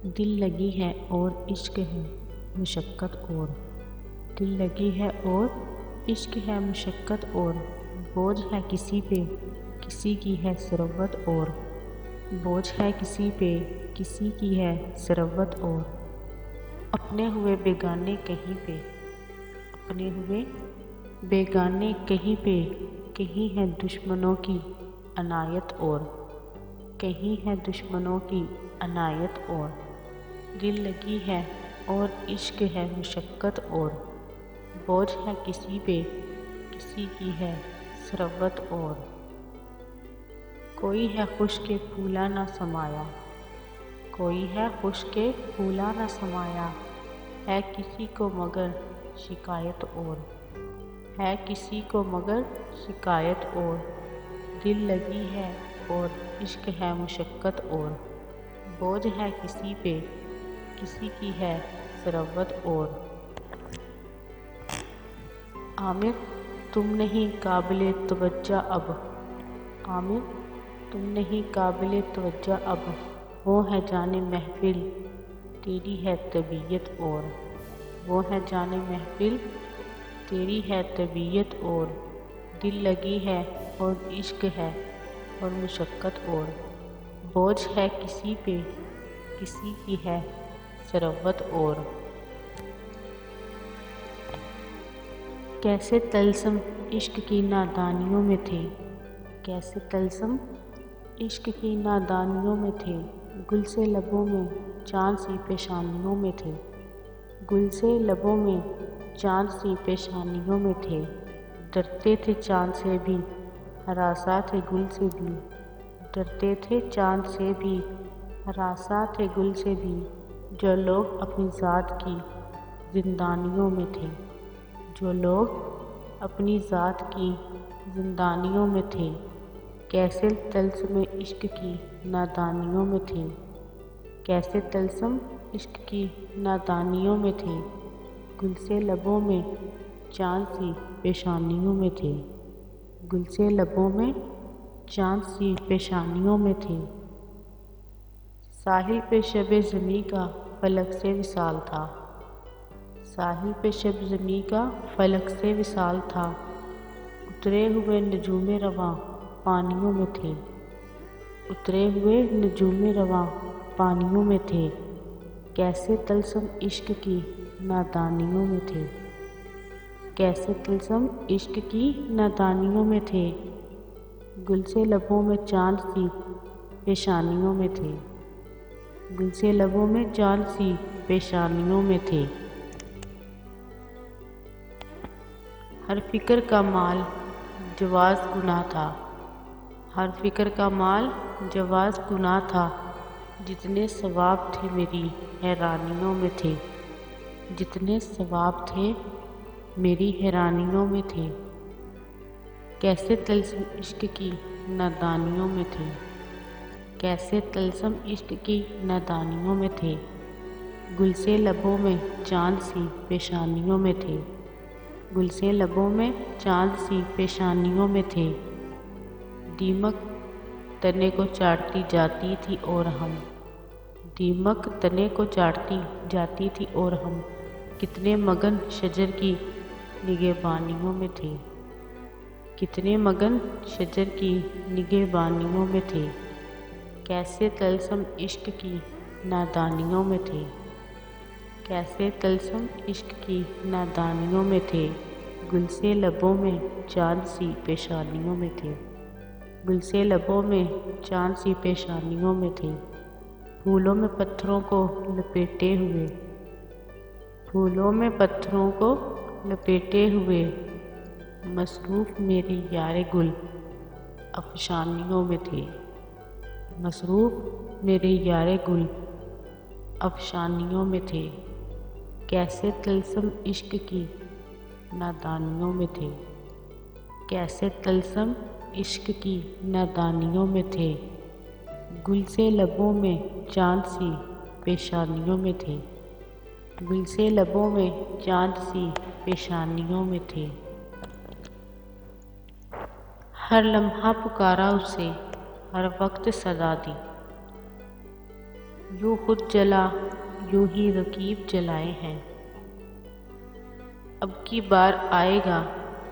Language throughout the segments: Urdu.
دل لگی ہے اور عشق ہے مشقت اور دل لگی ہے اور عشق ہے مشقت اور بوجھ ہے کسی پہ کسی کی ہے ثروت اور بوجھ ہے کسی پہ کسی کی ہے ثروت اور اپنے ہوئے بیگانے کہیں پہ اپنے ہوئے بیگانے کہیں پہ کہیں ہے دشمنوں کی عنایت اور کہیں ہے دشمنوں کی عنایت اور دل لگی ہے اور عشق ہے مشقت اور بوجھ ہے کسی پہ کسی کی ہے ثروت اور کوئی ہے خوش کے پھولا نہ سمایا کوئی ہے خوش کے پھولا نہ سمایا ہے کسی کو مگر شکایت اور ہے کسی کو مگر شکایت اور دل لگی ہے اور عشق ہے مشقت اور بوجھ ہے کسی پہ کسی کی ہے ثروت اور عامر تم نہیں قابل توجہ اب عامر تم نہیں قابل توجہ اب وہ ہے جان محفل تیری ہے طبیعت اور وہ ہے جان محفل تیری ہے طبیعت اور دل لگی ہے اور عشق ہے اور مشقت اور بوجھ ہے کسی پہ کسی کی ہے ثروت اور کیسے طلسم عشق کی نادانیوں میں تھے کیسے طلسم عشق کی نادانیوں میں تھے گل سے لبوں میں چاند سی پیشانیوں میں تھے گل سے لبوں میں چاند سی پیشانیوں میں تھے ڈرتے تھے چاند سے بھی ہراساں تھے گل سے بھی ڈرتے تھے چاند سے بھی ہراساں تھے گل سے بھی جو لوگ اپنی ذات کی زندانیوں میں تھے جو لوگ اپنی ذات کی زندانیوں میں تھے کیسے طلسم عشق کی نادانیوں میں تھے کیسے طلسم عشق کی نادانیوں میں تھے گل سے لبوں میں چاند سی پیشانیوں میں تھے گل سے لبوں میں چاند سی پیشانیوں میں تھے ساحل پہ شب زمیں کا فلک سے وصال تھا ساحل پہ شب زمیں کا فلک سے وصال تھا اترے ہوئے نجوم رواں پانیوں میں تھے اترے ہوئے نجوم رواں پانیوں میں تھے کیسے طلسم عشق کی نادانیوں میں تھے کیسے طلسم عشق کی نادانیوں میں تھے گل سے لبوں میں چاند سی پیشانیوں میں تھے گل سے لبوں میں چاند سی پیشانیوں میں تھے ہر فکر کا مال جواز گناہ تھا ہر فکر کا مال جواز گناہ تھا جتنے ثواب تھے میری حیرانیوں میں تھے جتنے ثواب تھے میری حیرانیوں میں تھے کیسے طلسم عشق کی نادانیوں میں تھے کیسے طلسم عشق کی نادانیوں میں تھے گل سے لبوں میں چاند سی پیشانیوں میں تھے گل سے لبوں میں چاند سی پیشانیوں میں تھے دیمک تنے کو چاٹتی جاتی تھی اور ہم دیمک تنے کو چاٹتی جاتی تھی اور ہم کتنے مگن شجر کی نگہبانیوں میں تھے کتنے مگن شجر کی نگہبانیوں میں تھے کیسے طلسم عشق کی نادانیوں میں تھے کیسے طلسم عشق کی نادانیوں میں تھے گل سے لبوں میں چاند سی پیشانیوں میں تھے گل سے لبوں میں چاند سی پیشانیوں میں تھے پھولوں میں پتھروں کو لپیٹے ہوئے پھولوں میں پتھروں کو لپیٹے ہوئے مصروف میرے یار گل افشانیوں میں تھے مصروف میرے یار گل افشانیوں میں تھے کیسے طلسم عشق کی نادانیوں میں تھے کیسے طلسم عشق کی نادانیوں میں تھے گل سے لبوں میں چاند سی پیشانیوں میں تھے گل سے لبوں میں چاند سی پیشانیوں میں تھے ہر لمحہ پکارا اسے ہر وقت صدا دی یوں خود جلا یوں ہی رقیب جلائے ہیں، اب کی بار آئے گا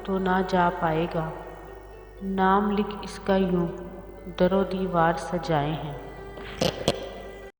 تو نہ جا پائے گا، نام لکھ اس کا یوں در و دیوار سجائے ہیں۔